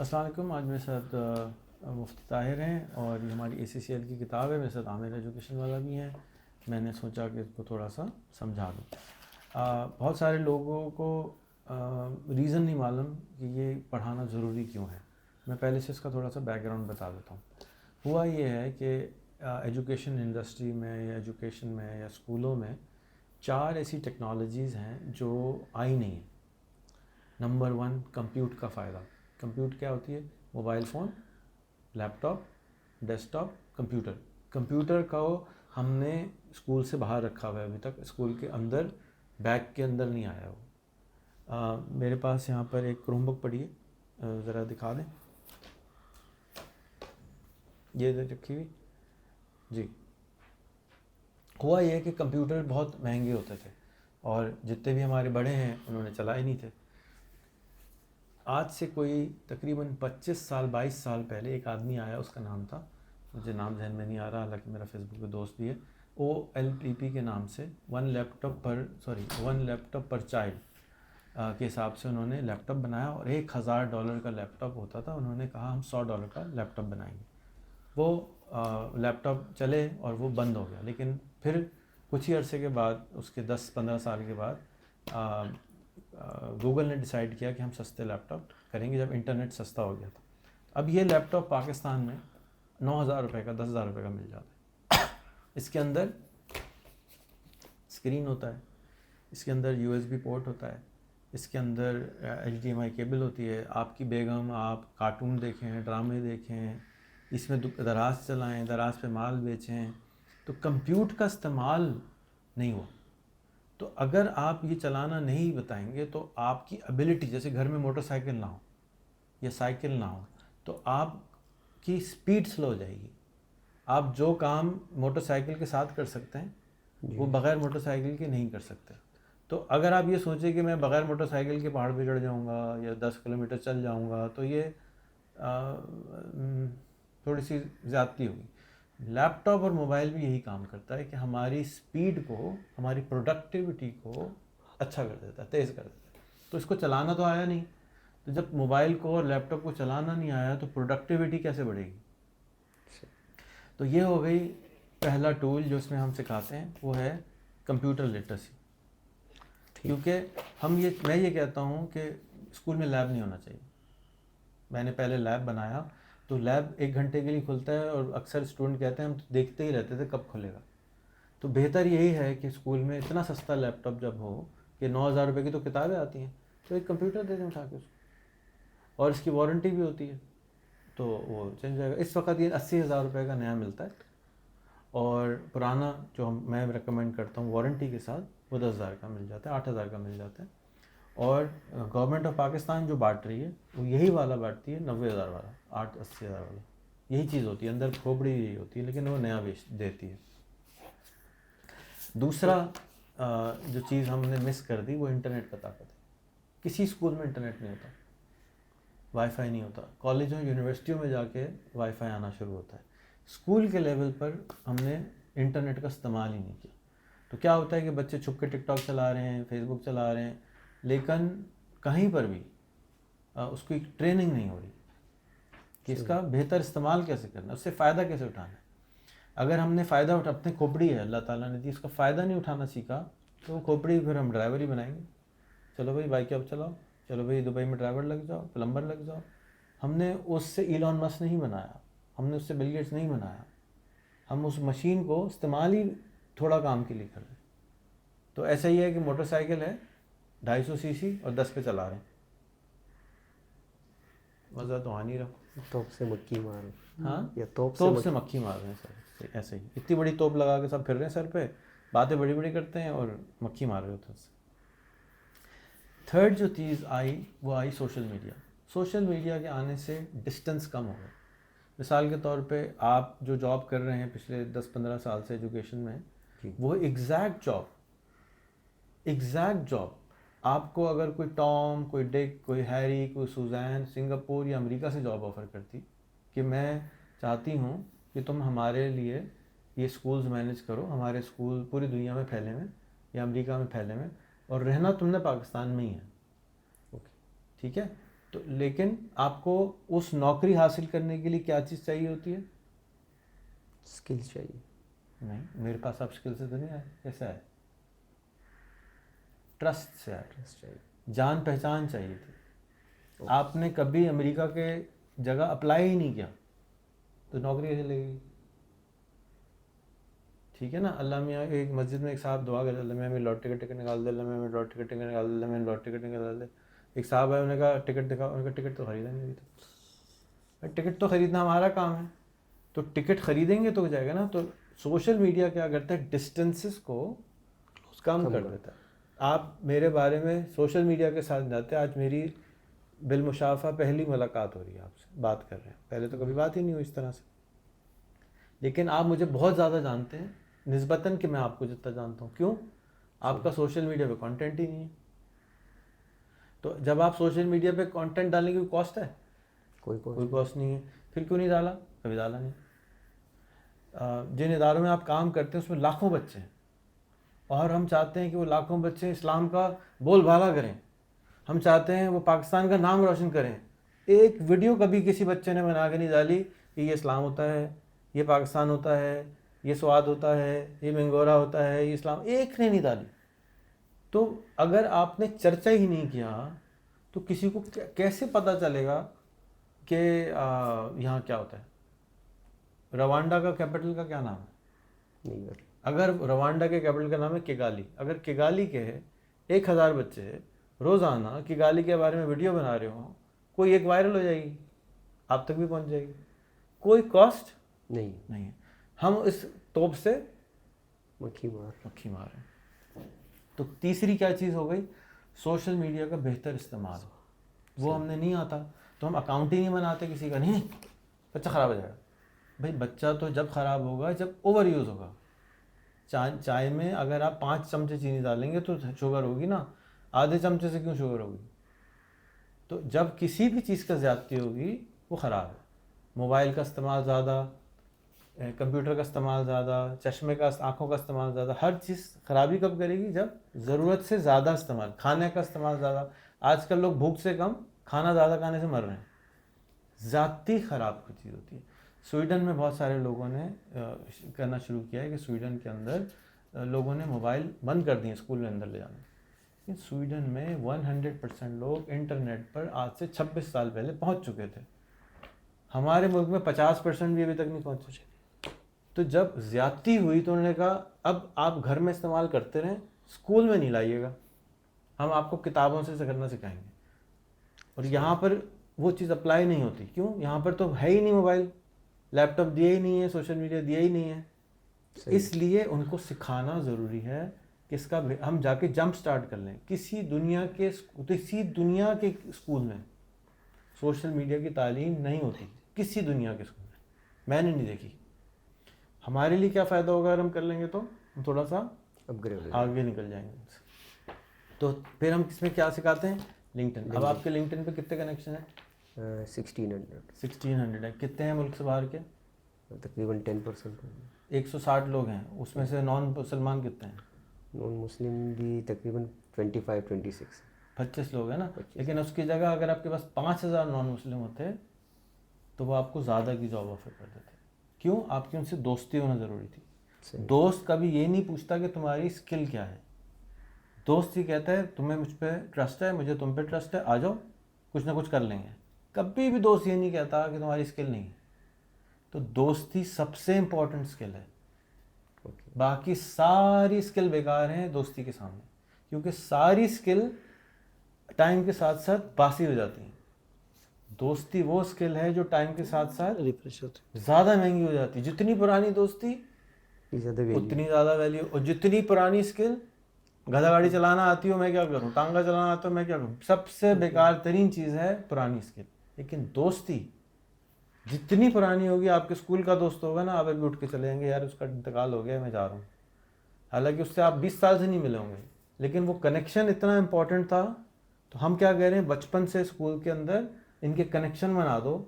السلام علیکم. آج میرے ساتھ مفتی طاہر ہیں اور یہ ہماری ACCL کی کتاب ہے. میرے ساتھ عامر ایجوکیشن والا بھی ہیں. میں نے سوچا کہ اس کو تھوڑا سا سمجھا دوں. بہت سارے لوگوں کو ریزن نہیں معلوم کہ یہ پڑھانا ضروری کیوں ہے. میں پہلے سے اس کا تھوڑا سا بیک گراؤنڈ بتا دیتا ہوں. ہوا یہ ہے کہ ایجوکیشن انڈسٹری میں یا ایجوکیشن میں یا اسکولوں میں 4 ایسی ٹیکنالوجیز ہیں جو آئی نہیں ہیں. نمبر 1 کمپیوٹ کا فائدہ. کمپیوٹ کیا ہوتی ہے؟ Mobile phone, laptop, desktop, computer. Computer کو ہم نے اسکول سے باہر رکھا ہوا ہے ابھی تک. اسکول کے اندر بیگ کے اندر نہیں آیا وہ. میرے پاس یہاں پر ایک کروم بک پڑی ہے، ذرا دکھا دیں. یہ رکھی ہوئی جی. ہوا یہ کہ کمپیوٹر بہت مہنگے ہوتے تھے اور جتنے بھی ہمارے بڑے ہیں انہوں نے چلائے نہیں تھے. آج سے کوئی تقریباً 25 سال 22 سال پہلے ایک آدمی آیا، اس کا نام تھا، مجھے نام ذہن میں نہیں آ رہا، حالانکہ میرا فیس بک پہ دوست بھی ہے. OLPP کے نام سے ون لیپ ٹاپ پر چائلڈ کے حساب سے انہوں نے لیپ ٹاپ بنایا اور $1000 کا لیپ ٹاپ ہوتا تھا. انہوں نے کہا ہم $100 کا لیپ ٹاپ بنائیں گے. وہ لیپ ٹاپ چلے اور وہ بند ہو گیا. لیکن پھر کچھ ہی عرصے کے بعد، اس کے 10-15 سال کے بعد، گوگل نے ڈیسائیڈ کیا کہ ہم سستے لیپ ٹاپ کریں گے جب انٹرنیٹ سستا ہو گیا تھا. اب یہ لیپ ٹاپ پاکستان میں $9000 کا 10,000 کا مل جاتا ہے. اس کے اندر اسکرین ہوتا ہے، اس کے اندر USB پورٹ ہوتا ہے، اس کے اندر HDMI کیبل ہوتی ہے. آپ کی بیگم آپ کارٹون دیکھیں، ڈرامے دیکھیں، اس میں دراز چلائیں، دراز پہ مال بیچیں. تو کمپیوٹ کا استعمال نہیں ہوا. تو اگر آپ یہ چلانا نہیں بتائیں گے تو آپ کی ایبلٹی، جیسے گھر میں موٹر سائیکل نہ ہو یا سائیکل نہ ہو تو آپ کی سپیڈ سلو ہو جائے گی. آپ جو کام موٹر سائیکل کے ساتھ کر سکتے ہیں وہ بغیر موٹر سائیکل کے نہیں کر سکتے. تو اگر آپ یہ سوچیں کہ میں بغیر موٹر سائیکل کے پہاڑ پہ چڑھ جاؤں گا یا 10 کلومیٹر چل جاؤں گا تو یہ تھوڑی سی زیادتی ہوگی. لیپ ٹاپ اور موبائل بھی یہی کام کرتا ہے کہ ہماری سپیڈ کو، ہماری پروڈکٹیوٹی کو اچھا کر دیتا ہے، تیز کر دیتا ہے. تو اس کو چلانا تو آیا نہیں، تو جب موبائل کو اور لیپ ٹاپ کو چلانا نہیں آیا تو پروڈکٹیوٹی کیسے بڑھے گی؟ تو یہ ہو گئی پہلا ٹول جو اس میں ہم سکھاتے ہیں، وہ ہے کمپیوٹر لٹریسی. کیونکہ میں یہ کہتا ہوں کہ اسکول میں لیب نہیں ہونا چاہیے. میں نے پہلے لیب بنایا تو لیب 1 گھنٹے کے لیے کھلتا ہے اور اکثر اسٹوڈنٹ کہتے ہیں ہم تو دیکھتے ہی رہتے تھے کب کھلے گا. تو بہتر یہی ہے کہ اسکول میں اتنا سستا لیپ ٹاپ جب ہو کہ $9000 کی تو کتابیں آتی ہیں، تو ایک کمپیوٹر دے دیں اٹھا کے اس کو، اور اس کی وارنٹی بھی ہوتی ہے تو وہ چل جائے گا. اس وقت یہ $80,000 کا نیا ملتا ہے اور پرانا جو میں ریکمینڈ کرتا ہوں وارنٹی کے ساتھ وہ 10,000 کا مل جاتا ہے، 8,000 کا مل جاتا ہے. اور گورنمنٹ آف پاکستان جو بانٹ رہی ہے وہ یہی والا بانٹتی ہے، 90,000 والا، 80,000 والا. یہی چیز ہوتی ہے، اندر کھوپڑی یہی ہوتی ہے، لیکن وہ نیا دیتی ہے. دوسرا جو چیز ہم نے مس کر دی وہ انٹرنیٹ کا طاقت ہے. کسی اسکول میں انٹرنیٹ نہیں ہوتا، وائی فائی نہیں ہوتا. کالجوں یونیورسٹیوں میں جا کے وائی فائی آنا شروع ہوتا ہے. اسکول کے لیول پر ہم نے انٹرنیٹ کا استعمال ہی نہیں کیا. تو کیا ہوتا ہے کہ بچے چھپ کے ٹک ٹاک چلا رہے ہیں، فیس بک چلا رہے ہیں، لیکن کہیں پر بھی اس کو ایک ٹریننگ نہیں ہو رہی کہ اس کا بہتر استعمال کیسے کرنا ہے، اس سے فائدہ کیسے اٹھانا ہے. اگر ہم نے فائدہ اپنے کھوپڑی ہے اللہ تعالیٰ نے دی، اس کا فائدہ نہیں اٹھانا سیکھا تو وہ کھوپڑی پھر ہم ڈرائیور ہی بنائیں گے. چلو بھائی بائک اب چلاؤ، چلو بھائی دبئی میں ڈرائیور لگ جاؤ، پلمبر لگ جاؤ. ہم نے اس سے ایلون مسک نہیں بنایا، ہم نے اس سے بل گیٹس نہیں بنایا. ہم اس مشین کو استعمال ہی تھوڑا کام کے لیے کر رہے ہیں. تو ایسا ہی ہے کہ موٹر سائیکل ہے 250 cc اور 10 پہ چلا رہے ہیں، مزہ تو آ نہیں رہا. توپ سے مکھی مار، ہاں، یا توپ سے مکھی مار رہے ہیں سر. ایسے ہی اتنی بڑی توپ لگا کے سب پھر رہے ہیں سر پہ، باتیں بڑی بڑی کرتے ہیں اور مکھی مار رہے ہوتے ہیں. تھرڈ جو چیز آئی وہ آئی سوشل میڈیا. سوشل میڈیا کے آنے سے ڈسٹنس کم ہو گیا. مثال کے طور پہ آپ جو جاب کر رہے ہیں پچھلے 10-15 سال سے ایجوکیشن میں، وہ ایگزیکٹ جاب آپ کو اگر کوئی ٹام، کوئی ڈک، کوئی ہیری، کوئی سوزین سنگاپور یا امریکہ سے جاب آفر کرتی کہ میں چاہتی ہوں کہ تم ہمارے لیے یہ اسکولز مینیج کرو، ہمارے اسکول پوری دنیا میں پھیلے ہوئے یا امریکہ میں پھیلے ہوئے، اور رہنا تم نے پاکستان میں ہی ہے، ٹھیک ہے. تو لیکن آپ کو اس نوکری حاصل کرنے کے لیے کیا چیز چاہیے ہوتی ہے؟ اسکلس چاہیے. نہیں، میرے پاس آپ اسکل سے تو نہیں آئے. کیسے آئے؟ ٹرسٹ سے آئے. ٹرسٹ چاہیے. جان پہچان چاہیے تھی. آپ نے کبھی امریکہ کے جگہ اپلائی ہی نہیں کیا تو نوکری کیسے لگے گی؟ ٹھیک ہے نا. اللہ میاں ایک مسجد میں ایک صاحب دعا کرتے، اللہ میاں میری لاٹری کا ٹکٹ نکال دے، اللہ میاں میری لاٹری کا ٹکٹ نکال دے، اللہ میری لاٹری کا ٹکٹ نکال دے. ایک صاحب ہے، انہوں نے کہا ٹکٹ دکھاؤ. انہوں نے کہا ٹکٹ تو خریدا نہیں. تو ٹکٹ تو خریدنا ہمارا کام ہے، تو ٹکٹ خریدیں گے تو ہو جائے گا نا. تو سوشل میڈیا کیا کرتا ہے؟ ڈسٹینسز کو کم کر دیتا ہے. آپ میرے بارے میں سوشل میڈیا کے ساتھ جاتے ہیں. آج میری بالمشافہ پہلی ملاقات ہو رہی ہے، آپ سے بات کر رہے ہیں. پہلے تو کبھی بات ہی نہیں ہوئی اس طرح سے. لیکن آپ مجھے بہت زیادہ جانتے ہیں نسبتاً کہ میں آپ کو جتنا جانتا ہوں. کیوں؟ آپ کا سوشل میڈیا پہ کانٹینٹ ہی نہیں ہے. تو جب آپ سوشل میڈیا پہ کانٹینٹ ڈالنے کی کوئی کاسٹ ہے؟ کوئی کاسٹ نہیں ہے. پھر کیوں نہیں ڈالا؟ کبھی ڈالا نہیں. جن اداروں میں آپ کام کرتے ہیں اس میں لاکھوں بچے ہیں، اور ہم چاہتے ہیں کہ وہ لاکھوں بچے اسلام کا بول بالا کریں. ہم چاہتے ہیں وہ پاکستان کا نام روشن کریں. ایک ویڈیو کبھی کسی بچے نے بنا کے نہیں ڈالی کہ یہ اسلام ہوتا ہے، یہ پاکستان ہوتا ہے، یہ سواد ہوتا ہے، یہ منگورا ہوتا ہے، یہ اسلام. ایک نے نہیں ڈالی. تو اگر آپ نے چرچا ہی نہیں کیا تو کسی کو کیسے پتہ چلے گا کہ یہاں کیا ہوتا ہے؟ روانڈا کا کیپٹل کا کیا نام ہے؟ اگر روانڈا کے کیپٹل کا نام ہے کیگالی، اگر کیگالی کے 1000 بچے روزانہ کیگالی کے بارے میں ویڈیو بنا رہے ہوں، کوئی ایک وائرل ہو جائے گی، آپ تک بھی پہنچ جائے گی. کوئی کاسٹ نہیں ہے. ہم اس توپ سے مکھی مار رہے ہیں. تو تیسری کیا چیز ہو گئی؟ سوشل میڈیا کا بہتر استعمال. وہ ہم نے نہیں آتا تو ہم اکاؤنٹ ہی نہیں بناتے کسی کا. نہیں، بچہ خراب ہو جائے گا. بھائی بچہ تو جب خراب ہوگا جب اوور یوز ہوگا. چائے میں اگر آپ 5 چمچے چینی ڈالیں گے تو شوگر ہوگی نا، آدھے چمچے سے کیوں شوگر ہوگی؟ تو جب کسی بھی چیز کا زیادتی ہوگی وہ خراب ہے. موبائل کا استعمال زیادہ، کمپیوٹر کا استعمال زیادہ، چشمے کا، آنکھوں کا استعمال زیادہ. ہر چیز خرابی کب کرے گی؟ جب ضرورت سے زیادہ استعمال. کھانے کا استعمال زیادہ. آج کل لوگ بھوک سے کم کھانا زیادہ کھانے سے مر رہے ہیں. ذاتی خراب کوئی چیز ہوتی ہے. سویڈن میں بہت سارے لوگوں نے کرنا شروع کیا ہے کہ سویڈن کے اندر لوگوں نے موبائل بند کر دیے اسکول میں اندر لے جانا. لیکن سویڈن میں 100% لوگ انٹرنیٹ پر آج سے 26 سال پہلے پہنچ چکے تھے. ہمارے ملک میں 50% بھی ابھی تک نہیں پہنچے. تو جب زیادتی ہوئی تو انہوں نے کہا اب آپ گھر میں استعمال کرتے رہیں، اسکول میں نہیں لائیے گا، ہم آپ کو کتابوں سے کرنا سکھائیں گے. اور یہاں پر وہ چیز اپلائی نہیں ہوتی. کیوں؟ یہاں پر تو ہے ہی نہیں موبائل، لیپ ٹاپ دیا ہی نہیں ہے، سوشل میڈیا دیا ہی نہیں ہے. اس لیے ان کو سکھانا ضروری ہے کہ اس کا ہم جا کے جمپ سٹارٹ کر لیں. کسی دنیا کے اسکول میں سوشل میڈیا کی تعلیم نہیں ہوتی، کسی دنیا کے اسکول میں نے نہیں دیکھی. ہمارے لیے کیا فائدہ ہوگا اگر ہم کر لیں گے تو ہم تھوڑا سا آگے نکل جائیں گے. تو پھر ہم کس میں کیا سکھاتے ہیں؟ لنکڈن. اب آپ کے لنکڈن پہ کتنے کنیکشن ہیں؟ 1600 ہے. کتنے ہیں ملک سے باہر کے؟ تقریباً 10%. 160 لوگ ہیں. اس میں سے نان مسلمان کتنے ہیں؟ نان مسلم بھی تقریباً 25 لوگ ہیں نا. لیکن اس کی جگہ اگر آپ کے پاس 5000 نان مسلم ہوتے تو وہ آپ کو زیادہ کی جاب آفر کر دیتے. کیوں؟ آپ کی ان سے دوستی ہونا ضروری تھی. دوست کبھی یہ نہیں پوچھتا کہ تمہاری اسکل کیا ہے. دوست یہ کہتا ہے تمہیں مجھ پہ ٹرسٹ ہے، مجھے تم پہ ٹرسٹ ہے، آ جاؤ کچھ نہ کچھ کر لیں گے. کبھی بھی دوست یہ نہیں کہتا کہ تمہاری اسکل نہیں ہے. تو دوستی سب سے امپورٹنٹ اسکل ہے. باقی ساری اسکل بیکار ہیں دوستی کے سامنے، کیونکہ ساری اسکل ٹائم کے ساتھ ساتھ باسی ہو جاتی ہیں. دوستی وہ اسکل ہے جو ٹائم کے ساتھ ساتھ ریفریش ہوتی، زیادہ مہنگی ہو جاتی. جتنی پرانی دوستی اتنی زیادہ ویلیو. اور جتنی پرانی اسکل، گدھا گاڑی چلانا آتی ہو میں کیا کروں، ٹانگا چلانا آتا ہو میں کیا کروں، سب سے بیکار ترین چیز ہے پرانی اسکل. لیکن دوستی جتنی پرانی ہوگی، آپ کے اسکول کا دوست ہوگا نا، آپ ابھی اٹھ کے چلے جائیں گے یار اس کا انتقال ہو گیا میں جا رہا ہوں. حالانکہ اس سے آپ 20 سال سے نہیں ملے ہوں گے، لیکن وہ کنیکشن اتنا امپورٹنٹ تھا. تو ہم کیا کہہ رہے ہیں، بچپن سے اسکول کے اندر ان کے کنیکشن بنا دو،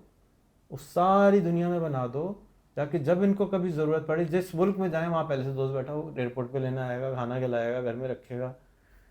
اس ساری دنیا میں بنا دو، تاکہ جب ان کو کبھی ضرورت پڑے، جس ملک میں جائیں وہاں پہلے سے دوست بیٹھا ہو، ایئرپورٹ پہ لینا آئے گا، کھانا کھلائے گا، گھر میں رکھے گا.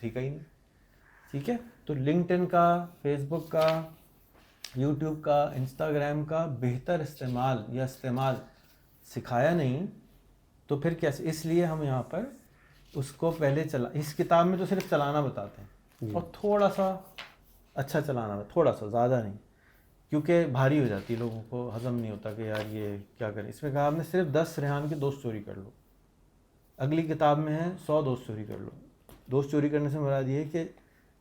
سیکھا ہی نہیں. ٹھیک ہے, تو لنکڈ ان کا, فیس بک کا, یوٹیوب کا, انسٹاگرام کا بہتر استعمال یا استعمال سکھایا نہیں, تو پھر کیسے؟ اس لیے ہم یہاں پر اس کو پہلے اس کتاب میں تو صرف چلانا بتاتے ہیں, اور تھوڑا سا اچھا چلانا, تھوڑا سا, زیادہ نہیں, کیونکہ بھاری ہو جاتی ہے, لوگوں کو ہضم نہیں ہوتا کہ یار یہ کیا کریں. اس میں کہا آپ نے صرف 10 ریحان کی دوست چوری کر لو. اگلی کتاب میں ہے 100 دوست چوری کر لو. دوست چوری کرنے سے مراد یہ ہے کہ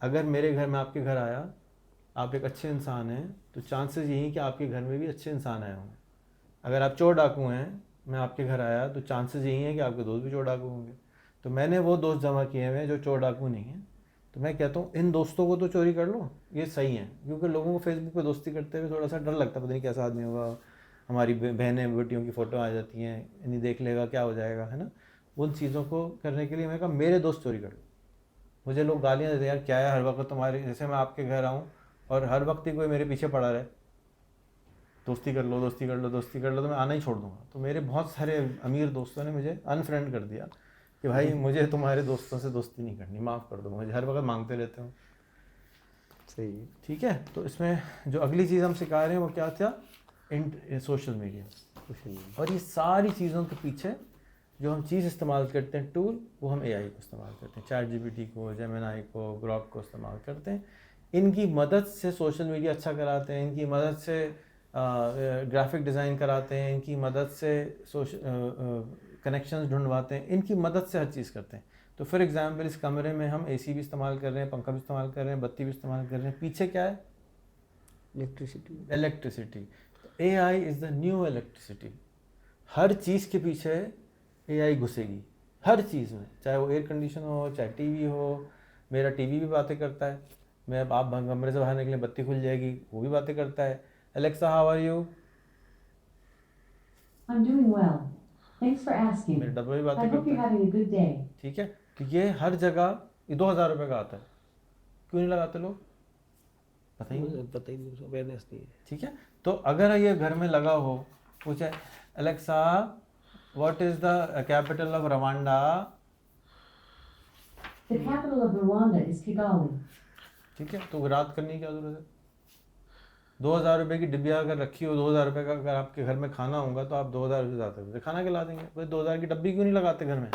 اگر میرے گھر میں آپ کے گھر آیا, آپ ایک اچھے انسان ہیں, تو چانسز یہی کہ آپ کے گھر میں بھی اچھے انسان آئے ہوں گے. اگر آپ چور ڈاکو ہیں, میں آپ کے گھر آیا, تو چانسز یہی ہیں کہ آپ کے دوست بھی چور ڈاکو ہوں گے. تو میں نے وہ دوست جمع کیے ہوئے ہیں جو چور ڈاکو نہیں ہیں, تو میں کہتا ہوں ان دوستوں کو تو چوری کر لو, یہ صحیح ہے. کیونکہ لوگوں کو فیس بک پہ دوستی کرتے ہوئے تھوڑا سا ڈر لگتا ہے, پتہ نہیں کیسا آدمی ہوگا, ہماری بہنیں بیٹیوں کی فوٹو آ جاتی ہیں, انہیں دیکھ لے گا, کیا ہو جائے گا, ہے نا. ان چیزوں کو کرنے کے لیے میں کہا میرے دوست چوری کر لو. مجھے لوگ گالیاں دیتے ہیں, یار کیا ہے ہر وقت تمہاری, جیسے میں آپ کے گھر آؤں اور ہر وقت ہی کوئی میرے پیچھے پڑا رہے, دوستی کر لو, دوستی کر لو, دوستی کر لو, تو میں آنا ہی چھوڑ دوں گا. تو میرے بہت سارے امیر دوستوں نے مجھے انفرینڈ کر دیا کہ بھائی مجھے تمہارے دوستوں سے دوستی نہیں کرنی, معاف کر دو, مجھے ہر وقت مانگتے رہتے ہوں. صحیح ہے. ٹھیک ہے, تو اس میں جو اگلی چیز ہم سکھا رہے ہیں وہ کیا تھا, سوشل میڈیا. اور یہ ساری چیزوں کے پیچھے جو ہم چیز استعمال کرتے ہیں, ٹول, وہ ہم اے آئی کو استعمال کرتے ہیں, چیٹ جی پی ٹی کو, جیمنائی کو, گراک کو استعمال کرتے ہیں. ان کی مدد سے سوشل میڈیا اچھا کراتے ہیں, ان کی مدد سے گرافک ڈیزائن کراتے ہیں, ان کی مدد سے کنیکشنز ڈھونڈواتے ہیں, ان کی مدد سے ہر چیز کرتے ہیں. تو فار ایگزامپل اس کمرے میں ہم اے سی بھی استعمال کر رہے ہیں, پنکھا بھی استعمال کر رہے ہیں, بتی بھی استعمال کر رہے ہیں, پیچھے کیا ہے, electricity. AI is the new electricity. ہر چیز کے پیچھے اے آئی گھسے گی, ہر چیز میں, چاہے وہ ایئر کنڈیشن ہو, چاہے ٹی وی ہو. میرا ٹی وی بھی باتیں کرتا ہے, میں آپ کمرے سے باہر نکلیں بتی کھل جائے گی, وہ بھی باتیں کرتا ہے. Alexa how are you, I'm doing well. Thanks for asking. میرے ڈبے بھی باتیں I hope کرتا you're ہے. having a good day. ٹھیک ہے, تو یہ ہر جگہ, یہ 2000 روپے کا آتا ہے, کیوں نہیں لگاتے لوگ, پتہ ہی نہیں. پتہ ہی نہیں, اویئرنیس نہیں ہے. ٹھیک ہے, تو اگر یہ گھر میں لگا ہو, پوچھے Alexa what is the capital of Rwanda, The capital of Rwanda is Kigali. ٹھیک ہے, تو رات کرنے کی کیا ضرورت ہے. 2000 روپے کی ڈبیا اگر رکھی ہو, 2000 روپے کا اگر آپ کے گھر میں کھانا ہوگا, تو آپ 2000 روپے زیادہ سے کھانا کھلا دیں گے. بھائی 2000 کی ڈبی کیوں نہیں لگاتے گھر میں,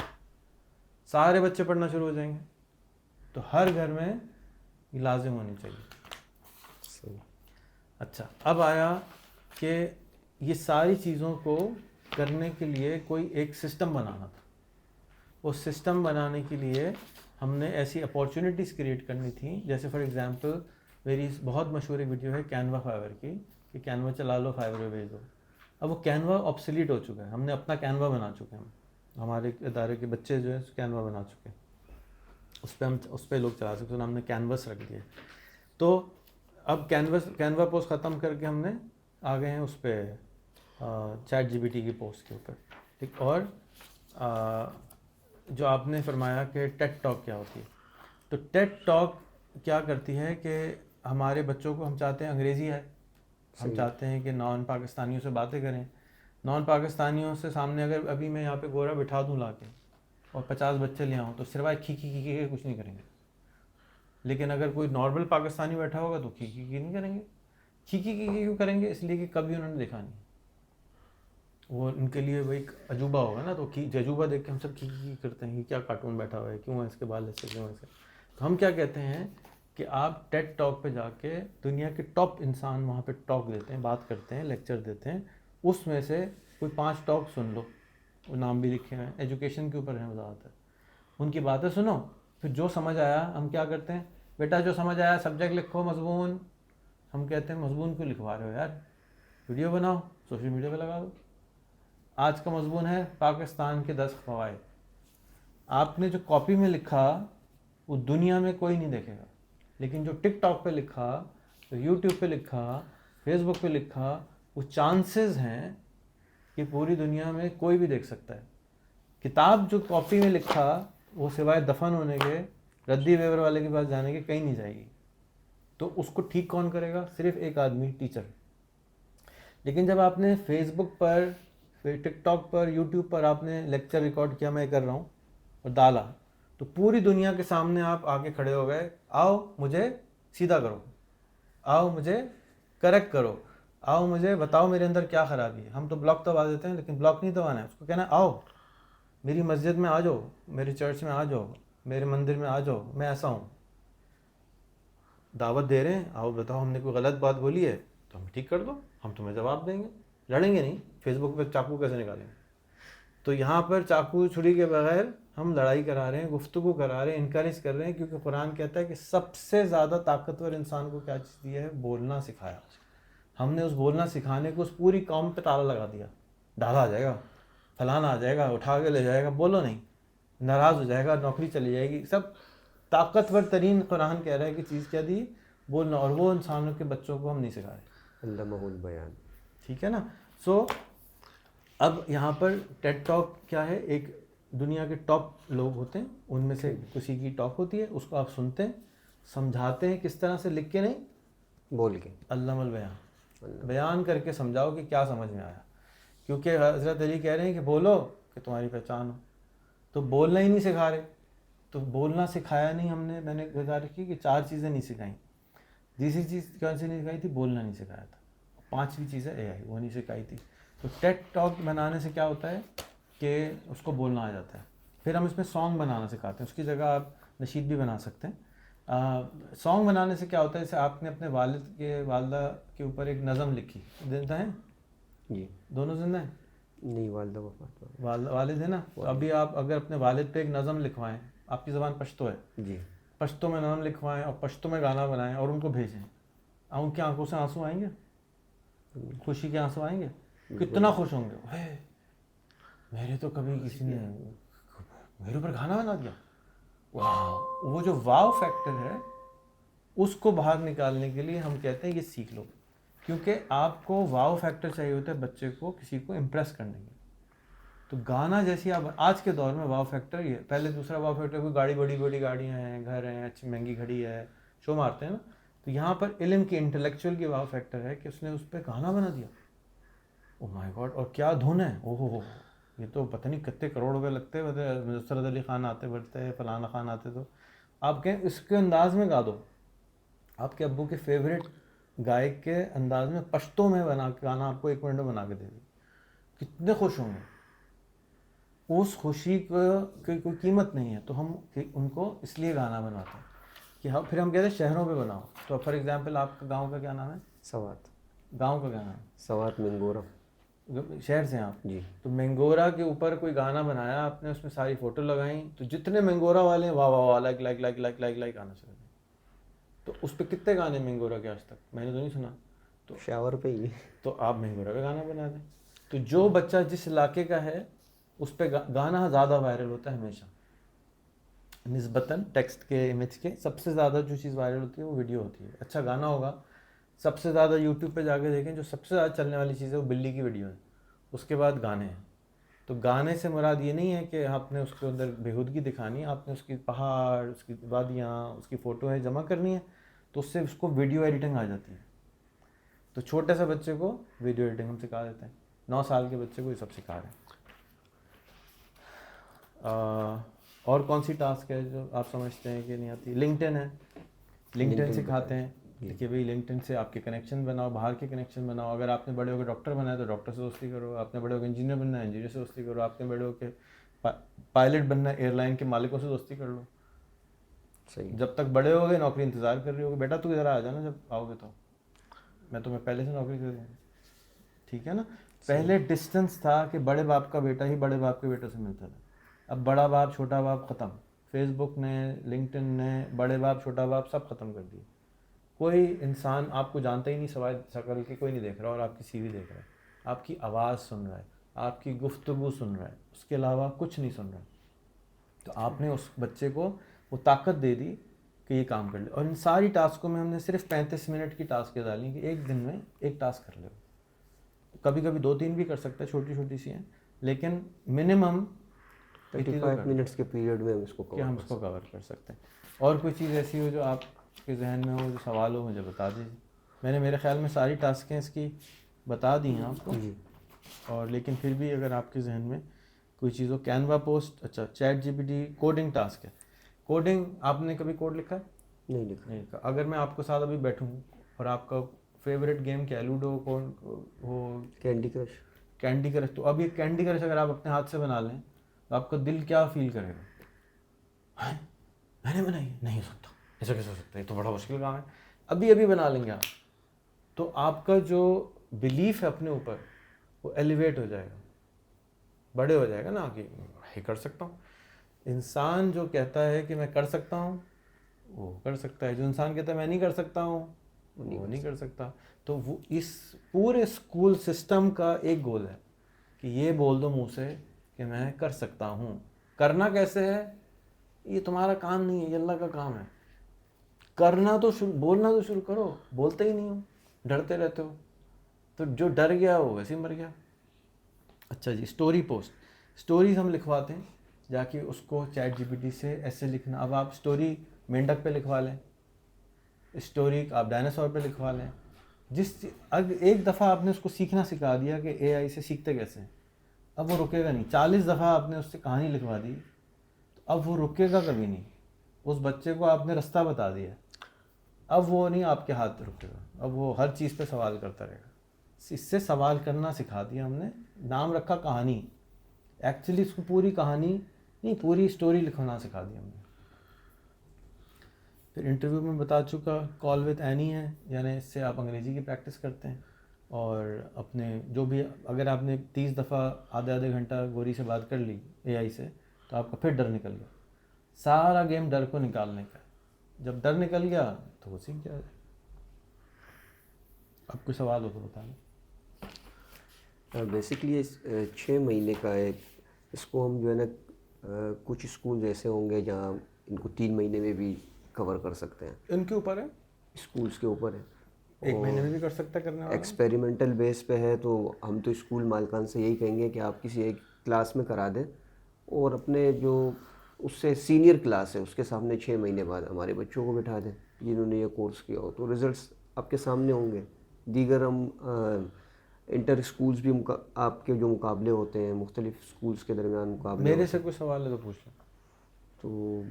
سارے بچے پڑھنا شروع ہو جائیں گے. تو ہر گھر میں یہ لازم ہونی چاہیے. صحیح. اچھا, اب آیا کہ یہ ساری چیزوں کو کرنے کے لیے کوئی ایک سسٹم بنانا تھا. وہ سسٹم بنانے کے لیے ہم نے ایسی اپارچونیٹیز کریٹ کرنی تھیں, جیسے فار ایگزامپل میری بہت مشہور ایک ویڈیو ہے کینوا فائبر کی, کہ کینوا چلا لو, فائبر پہ بھیج دو. اب وہ کینوا آبسلیٹ ہو چکا ہے, ہم نے اپنا کینوا بنا چکے ہیں, ہمارے ادارے کے بچے جو ہیں کینوا بنا چکے ہیں, اس پہ لوگ چلا سکتے ہیں, ہم نے کینوس رکھ دیا. تو اب کینوا پوسٹ ختم کر کے ہم نے آ گئے ہیں اس پہ چیٹ جی پی ٹی کی پوسٹ کے اوپر. ٹھیک, اور جو آپ نے فرمایا کہ ٹیٹ ٹاک کیا ہوتی ہے, تو ٹیٹ ٹاک کیا کرتی ہے کہ ہمارے بچوں کو, ہم چاہتے ہیں انگریزی ہے, ہم چاہتے ہیں کہ نان پاکستانیوں سے باتیں کریں. نان پاکستانیوں سے سامنے اگر ابھی میں یہاں پہ گورا بٹھا دوں لا کے, اور 50 بچے لے آؤں, تو سروائے کھی کے کچھ نہیں کریں گے. لیکن اگر کوئی نارمل پاکستانی بیٹھا ہوگا تو کھی نہیں کریں گے. کھی کیوں کریں گے, اس لیے کہ کبھی انہوں نے دیکھا نہیں, وہ ان کے لیے وہ ایک عجوبہ ہوگا نا. تو عجوبہ دیکھ کے ہم سب کھی کرتے ہیں, کہ کیا کارٹون بیٹھا ہوا ہے, کیوں ہے اس کے بال ایسے, کیوں ایسے. تو ہم کیا کہتے ہیں کہ آپ ٹیٹ ٹاک پہ جا کے دنیا کے ٹاپ انسان وہاں پہ ٹاک دیتے ہیں, بات کرتے ہیں, لیکچر دیتے ہیں. اس میں سے کوئی 5 ٹاک سن لو, وہ نام بھی لکھے ہوئے ہیں, ایجوکیشن کے اوپر ہیں زیادہ تر. ان کی باتیں سنو, پھر جو سمجھ آیا ہم کیا کرتے ہیں, بیٹا جو سمجھ آیا سبجیکٹ لکھو, مضمون. ہم کہتے ہیں مضمون کیوں لکھوا رہے ہو یار, ویڈیو بناؤ, سوشل میڈیا پہ لگا دو. آج کا مضمون ہے پاکستان کے 10 فوائد. آپ نے جو کاپی میں لکھا وہ دنیا میں کوئی نہیں دیکھے گا, لیکن جو ٹک ٹاک پہ لکھا, جو یوٹیوب پہ لکھا, فیس بک پہ لکھا, وہ چانسز ہیں کہ پوری دنیا میں کوئی بھی دیکھ سکتا ہے. کتاب جو کاپی میں لکھا وہ سوائے دفن ہونے کے, ردی ویور والے کے پاس جانے کے کہیں نہیں جائے گی. تو اس کو ٹھیک کون کرے گا, صرف ایک آدمی, ٹیچر. لیکن جب آپ نے فیس بک پر پھر ٹک ٹاک پر یوٹیوب پر آپ نے لیکچر ریکارڈ کیا میں کر رہا ہوں اور ڈالا تو پوری دنیا کے سامنے آپ آگے کھڑے ہو گئے, آؤ مجھے سیدھا کرو, آؤ مجھے کریکٹ کرو, آؤ مجھے بتاؤ میرے اندر کیا خرابی ہے. ہم تو بلاک دبا دیتے ہیں, لیکن بلاک نہیں دبانا ہے, اس کو کہنا ہے آؤ میری مسجد میں آ جاؤ, میری چرچ میں آ جاؤ, میرے مندر میں آ جاؤ, میں ایسا ہوں, دعوت دے رہے ہیں, آؤ بتاؤ ہم نے کوئی غلط بات بولی ہے تو ہم ٹھیک کر دو, ہم تمہیں جواب دیں گے, لڑیں گے نہیں. فیس بک پہ چاقو کیسے نکالیں گے؟ تو یہاں پر چاقو چھری کے بغیر ہم لڑائی کرا رہے ہیں, گفتگو کرا رہے ہیں, انکریج کر رہے ہیں, کیونکہ قرآن کہتا ہے کہ سب سے زیادہ طاقتور انسان کو کیا چیز دی ہے؟ بولنا سکھایا. ہم نے اس بولنا سکھانے کو اس پوری قوم پہ تالا لگا دیا, ڈالا آ جائے گا, فلانا آ جائے گا, اٹھا کے لے جائے گا, بولو نہیں, ناراض ہو جائے گا, نوکری چلی جائے گی. سب طاقتور ترین قرآن کہہ رہا ہے کہ چیز کیا دی؟ بولنا. اور وہ انسانوں کے بچوں کو ہم نہیں سکھا رہے. علمہ البیان. ٹھیک ہے نا. سو اب یہاں پر ٹیڈ ٹاک کیا ہے؟ ایک دنیا کے ٹاپ لوگ ہوتے ہیں, ان میں سے کسی کی ٹاک ہوتی ہے, اس کو آپ سنتے ہیں, سمجھاتے ہیں, کس طرح سے؟ لکھ کے نہیں, بول کے, علم البیان, بیان کر کے سمجھاؤ کہ کیا سمجھ میں آیا. کیونکہ حضرت علی کہہ رہے ہیں کہ بولو کہ تمہاری پہچان ہو, تو بولنا ہی نہیں سکھا رہے. تو بولنا سکھایا نہیں ہم نے. میں نے گزارش کی کہ 4 چیزیں نہیں سکھائیں. تیسری چیز کون سی نہیں سکھائی تھی؟ بولنا نہیں سکھایا تھا. 5ویں چیز ہے AI, وہ نہیں سکھائی تھی. تو ٹیڈ ٹاک بنانے سے کیا ہوتا ہے کہ اس کو بولنا آ جاتا ہے. پھر ہم اس میں سانگ بنانا سکھاتے ہیں, اس کی جگہ آپ نشید بھی بنا سکتے ہیں. سانگ بنانے سے کیا ہوتا ہے؟ جیسے آپ نے اپنے والد کے والدہ کے اوپر ایک نظم لکھی, زندہ ہیں جی دونوں؟ زندہ ہیں نہیں, والدہ وفات. والد ہے نا. تو ابھی آپ اگر اپنے والد پہ ایک نظم لکھوائیں, آپ کی زبان پشتو ہے, جی, پشتو میں نظم لکھوائیں اور پشتو میں گانا بنائیں اور ان کو بھیجیں, ان کی آنکھوں سے آنسو آئیں گے, خوشی کے آنسو آئیں گے, کتنا خوش ہوں گے. میرے تو کبھی کسی نے میرے اوپر گانا بنا دیا. وہ جو واو فیکٹر ہے اس کو باہر نکالنے کے لیے ہم کہتے ہیں یہ سیکھ لو, کیونکہ آپ کو واو فیکٹر چاہیے ہوتا ہے بچے کو کسی کو امپریس کرنے کے. تو گانا جیسی آپ آج کے دور میں واو فیکٹر یہ پہلے. دوسرا واو فیکٹر کوئی گاڑی, بڑی بڑی گاڑیاں ہیں, گھر ہیں, اچھی مہنگی گھڑی ہے, شو مارتے ہیں نا. تو یہاں پر علم کی, انٹلیکچوئل کی واو فیکٹر ہے کہ اس نے اس پہ گانا بنا دیا. او مائی گاڈ, اور کیا دھن ہے, او ہو, یہ تو پتہ نہیں کتنے کروڑ روپے لگتے. نصرت علی خان آتے بڑھتے, فلانا خان آتے, تو آپ کہیں اس کے انداز میں گا دو. آپ کے ابو کے فیوریٹ گائک کے انداز میں پشتوں میں بنا کے گانا آپ کو 1 منٹ میں بنا کے دے دی, کتنے خوش ہوں گے. اس خوشی کو کوئی قیمت نہیں ہے. تو ہم ان کو اس لیے گانا بناتے ہیں کہ پھر ہم کہتے ہیں شہروں پہ بناؤ. تو فار ایگزامپل آپ کا گاؤں کا کیا نام ہے؟ سوات. گاؤں کا کیا نام ہے؟ سوات مینگورا. شہر سے ہیں آپ؟ جی. تو مینگورا کے اوپر کوئی گانا بنایا آپ نے, اس میں ساری فوٹو لگائیں, تو جتنے مینگورا والے ہیں واہ واہ واہ, like like like like like like آنا چاہیے. تو اس پہ کتنے گانے مینگورا کے آج تک میں نے تو نہیں سنا. تو شاور پہ ہی. تو آپ مینگورا کا گانا بنا دیں. تو جو بچہ جس علاقے کا ہے اس پہ گانا زیادہ وائرل ہوتا ہے ہمیشہ نسبتاً ٹیکسٹ کے, امیج کے. سب سے زیادہ جو چیز وائرل ہوتی ہے وہ ویڈیو ہوتی ہے. اچھا گانا ہوگا, سب سے زیادہ یوٹیوب پہ جا کے دیکھیں, جو سب سے زیادہ چلنے والی چیز ہے وہ بلی کی ویڈیو ہے. اس کے بعد گانے ہیں. تو گانے سے مراد یہ نہیں ہے کہ آپ نے اس کے اندر بےہودگی دکھانی ہے, آپ نے اس کی پہاڑ, اس کی وادیاں, اس کی فوٹویں جمع کرنی ہے, تو اس سے اس کو ویڈیو ایڈیٹنگ آ جاتی ہے. تو چھوٹے سے بچے کو ویڈیو ایڈیٹنگ ہم سکھا دیتے ہیں, 9 سال کے بچے کو یہ سب سکھا رہے ہیں. اور کون سی ٹاسک ہے جو آپ سمجھتے ہیں کہ نہیں آتی؟ لنکڈن ہے, لنکڈن سکھاتے ہیں. دیکھیے بھائی لنکڈن سے آپ کے کنیکشن بناؤ, باہر کے کنیکشن بناؤ. اگر آپ نے بڑے ہو کے ڈاکٹر بنا ہے تو ڈاکٹر سے دوستی کرو, آپ نے بڑے ہو کے انجینئر بننا ہے انجینئر سے دوستی کرو, آپ نے بڑے ہو کے پائلٹ بننا ہے ایئر لائن کے مالکوں سے دوستی کر لو. صحیح. جب تک بڑے ہو گئے نوکری انتظار کر رہی ہوگی, بیٹا تو ادھر آ جانا, جب آؤ گے تو میں تمہیں پہلے سے نوکری دے دوں گا. ٹھیک ہے نا. پہلے ڈسٹنس تھا کہ بڑے باپ کا بیٹا ہی بڑے باپ کے بیٹے سے ملتا تھا. اب بڑا باپ چھوٹا باپ ختم. فیس بک نے, لنکڈن نے بڑے باپ چھوٹا باپ سب ختم کر دیے. کوئی انسان آپ کو جانتا ہی نہیں سوائے شکل کے, کوئی نہیں دیکھ رہا, اور آپ کی سی وی دیکھ رہا ہے, آپ کی آواز سن رہا ہے, آپ کی گفتگو سن رہا ہے, اس کے علاوہ کچھ نہیں سن رہا. تو آپ نے اس بچے کو وہ طاقت دے دی کہ یہ کام کر لے. اور ان ساری ٹاسکوں میں ہم نے صرف 35 منٹ کی ٹاسکیں ڈالی کہ ایک دن میں ایک ٹاسک کر لے. کبھی کبھی 2-3 بھی کر سکتا ہے, چھوٹی چھوٹی سی ہیں, لیکن منیمم 35 منٹس کے پیریڈ میں ہم اس کو کہ ہم اس کو کور کر سکتے ہیں. اور کوئی چیز ایسی ہو جو آپ کے ذہن میں ہو, جو سوال ہو, مجھے بتا دیجیے. میں نے میرے خیال میں ساری ٹاسکیں اس کی بتا دی ہیں آپ کو. جی. اور لیکن پھر بھی اگر آپ کے ذہن میں کوئی چیز ہو, کینوا پوسٹ, اچھا chat G P T coding task ہے. کوڈنگ آپ نے کبھی کوڈ لکھا ہے؟ نہیں لکھا. نہیں لکھا. اگر میں آپ کے ساتھ ابھی بیٹھوں اور آپ کا فیوریٹ گیم کیا ہے, لوڈو ہو, کینڈی کرش. کینڈی کرش, تو اب یہ کینڈی کرش اگر آپ اپنے ہاتھ سے بنا لیں تو آپ کا دل کیا فیل کرے گا؟ میں نے بنائی, نہیں ہو سکتا, ایسا کیسے ہو سکتا ہے, یہ تو بڑا مشکل کام ہے. ابھی بنا لیں گے آپ, تو آپ کا جو بلیف ہے اپنے اوپر وہ ایلیویٹ ہو جائے گا, بڑے ہو جائے گا نا, کہ میں کر سکتا ہوں. انسان جو کہتا ہے کہ میں کر سکتا ہوں وہ کر سکتا ہے, جو انسان کہتا ہے میں نہیں کر سکتا ہوں وہ نہیں کر سکتا. تو وہ اس پورے اسکول سسٹم کا ایک گول ہے کہ یہ بول دو منہ سے کہ میں کر سکتا ہوں. کرنا کیسے ہے یہ تمہارا کام نہیں ہے, یہ اللہ کا کام ہے. کرنا تو بولنا تو شروع کرو, بولتے ہی نہیں ہو, ڈرتے رہتے ہو. تو جو ڈر گیا وہ ویسے ہی مر گیا. اچھا جی, اسٹوری پوسٹ, اسٹوریز ہم لکھواتے ہیں جا کے اس کو چیٹ جی پی ٹی سے ایسے لکھنا. اب آپ اسٹوری مینڈک پہ لکھوا لیں, اسٹوری آپ ڈائناسور پہ لکھوا لیں. ایک دفعہ آپ نے اس کو سیکھنا سکھا دیا کہ اے آئی سے سیکھتے کیسے ہیں, اب وہ رکے گا نہیں. 40 دفعہ آپ نے اس سے کہانی لکھوا دی تو اب وہ رکے گا کبھی نہیں. اس بچے کو آپ نے رستہ بتا دیا, اب وہ نہیں آپ کے ہاتھ رکے گا, اب وہ ہر چیز پہ سوال کرتا رہے گا. اس سے سوال کرنا سکھا دیا ہم نے, نام رکھا کہانی. ایکچولی اس کو پوری کہانی نہیں, پوری اسٹوری لکھوانا سکھا دیا ہم نے. پھر انٹرویو میں بتا چکا کال وتھ اینی ہے, یعنی اس سے آپ انگریزی کی پریکٹس کرتے ہیں. اور اپنے جو بھی, اگر آپ نے 30 دفعہ آدھے گھنٹہ گوری سے بات کر لی اے آئی سے تو آپ کا پھر ڈر نکل گیا. سارا گیم ڈر کو نکالنے کا. جب ڈر نکل گیا تو وہ سیکھ جائے. اب کوئی سوال ہو تو بتائیں. بیسکلی 6 مہینے کا ہے. اس کو ہم جو ہے نا کچھ اسکول ایسے ہوں گے جہاں ان کو 3 مہینے میں بھی کور کر سکتے ہیں. ان کے اوپر ہے, اسکولس کے اوپر ہے. 1 مہینے میں بھی کر سکتا ہے کرنے والا. ایکسپیریمنٹل بیس پہ ہے تو ہم تو اسکول مالکان سے یہی کہیں گے کہ آپ کسی ایک کلاس میں کرا دیں اور اپنے جو اس سے سینئر کلاس ہے اس کے سامنے 6 مہینے بعد ہمارے بچوں کو بٹھا دیں جنہوں نے یہ کورس کیا ہو, تو ریزلٹس آپ کے سامنے ہوں گے. دیگر ہم انٹر اسکولس بھی آپ کے جو مقابلے ہوتے ہیں مختلف اسکولس کے درمیان مقابلے, میرے سے کوئی سوال ہے تو پوچھ لیں. تو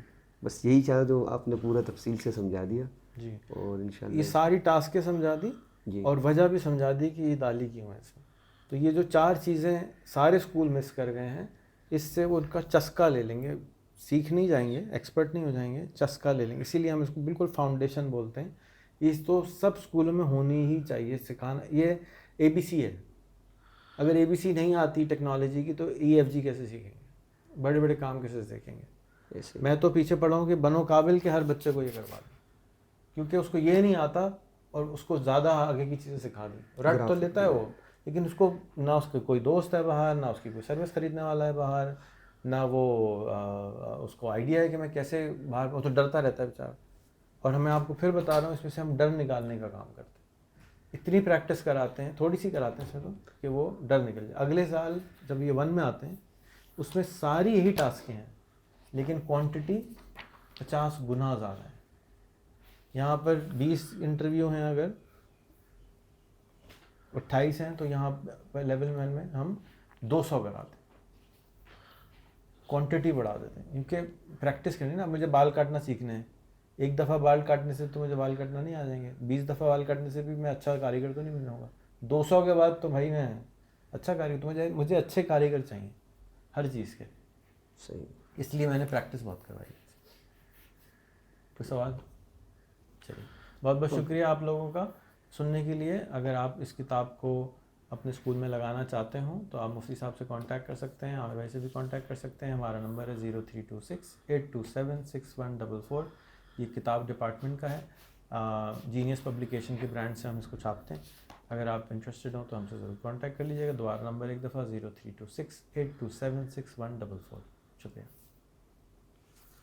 بس یہی چاہا جو آپ نے پورا تفصیل سے سمجھا دیا. جی, اور انشاءاللہ یہ ساری ٹاسکیں سمجھا دی جی, اور وجہ بھی سمجھا دی کہ یہ دالی کیوں ہے اس میں. تو یہ جو 4 چیزیں سارے اسکول مس کر گئے ہیں, اس سے وہ ان کا چسکا لے لیں گے. سیکھ نہیں جائیں گے, ایکسپرٹ نہیں ہو جائیں گے, چسکا لے لیں گے. اسی لیے ہم اس کو بالکل فاؤنڈیشن بولتے ہیں. یہ تو سب اسکولوں میں ہونی ہی چاہیے سکھانا. یہ ABC ہے. اگر ABC نہیں آتی ٹیکنالوجی کی تو EFG کیسے سیکھیں گے, بڑے بڑے کام کیسے سیکھیں گے. میں تو پیچھے پڑا ہوں کہ بنو قابل کے ہر بچے کو یہ کروا دیں, کیونکہ اس کو یہ نہیں آتا اور اس کو زیادہ آگے کی چیزیں سکھا دیں. رٹ تو لیتا ہے وہ, لیکن اس کو نہ اس کے کوئی دوست ہے باہر, نہ اس کی کوئی سروس خریدنے والا ہے باہر, نہ وہ اس کو آئیڈیا ہے کہ میں کیسے باہر, وہ تو ڈرتا رہتا ہے بیچارہ. اور میں آپ کو پھر بتا رہا ہوں اس میں سے ہم ڈر نکالنے کا کام کرتے ہیں. اتنی پریکٹس کراتے ہیں, تھوڑی سی کراتے ہیں اس میں تو, کہ وہ ڈر نکل جائے. اگلے سال جب یہ 1 میں آتے ہیں اس میں ساری یہی ٹاسکیں ہیں, لیکن کوانٹٹی 50 گنا زیادہ ہے. یہاں پر 20 انٹرویو ہیں, اگر 28 ہیں تو یہاں پر لیول 1 میں ہم 200 کراتے ہیں. کوانٹٹی بڑھا دیتے ہیں کیونکہ پریکٹس کرنی نا. مجھے بال کاٹنا سیکھنا ہے, 1 دفعہ بال کاٹنے سے تو مجھے بال کاٹنا نہیں آ جائیں گے. 20 دفعہ بال کاٹنے سے بھی میں اچھا کاریگر تو نہیں بنوں گا. 200 کے بعد تو بھائی میں اچھا کاریگر, تو مجھے اچھے کاریگر چاہیے ہر چیز کے. صحیح. اس لیے میں نے پریکٹس بہت کروائی. کوئی سوال؟ چلیے, بہت بہت شکریہ آپ لوگوں کا سننے کے لیے. اگر آپ اس کتاب کو اپنے اسکول میں لگانا چاہتے ہوں تو آپ مفتی صاحب سے کانٹیکٹ کر سکتے ہیں, اور ویسے بھی کانٹیکٹ کر سکتے ہیں. ہمارا نمبر ہے 03268276 یہ کتاب ڈپارٹمنٹ کا ہے. جینیس پبلیکیشن کے برانڈ سے ہم اس کو چھاپتے ہیں. اگر آپ انٹرسٹڈ ہوں تو ہم سے ضرور کانٹیکٹ کر لیجیے گا. دوبارہ نمبر ایک دفعہ 03268276 شکریہ.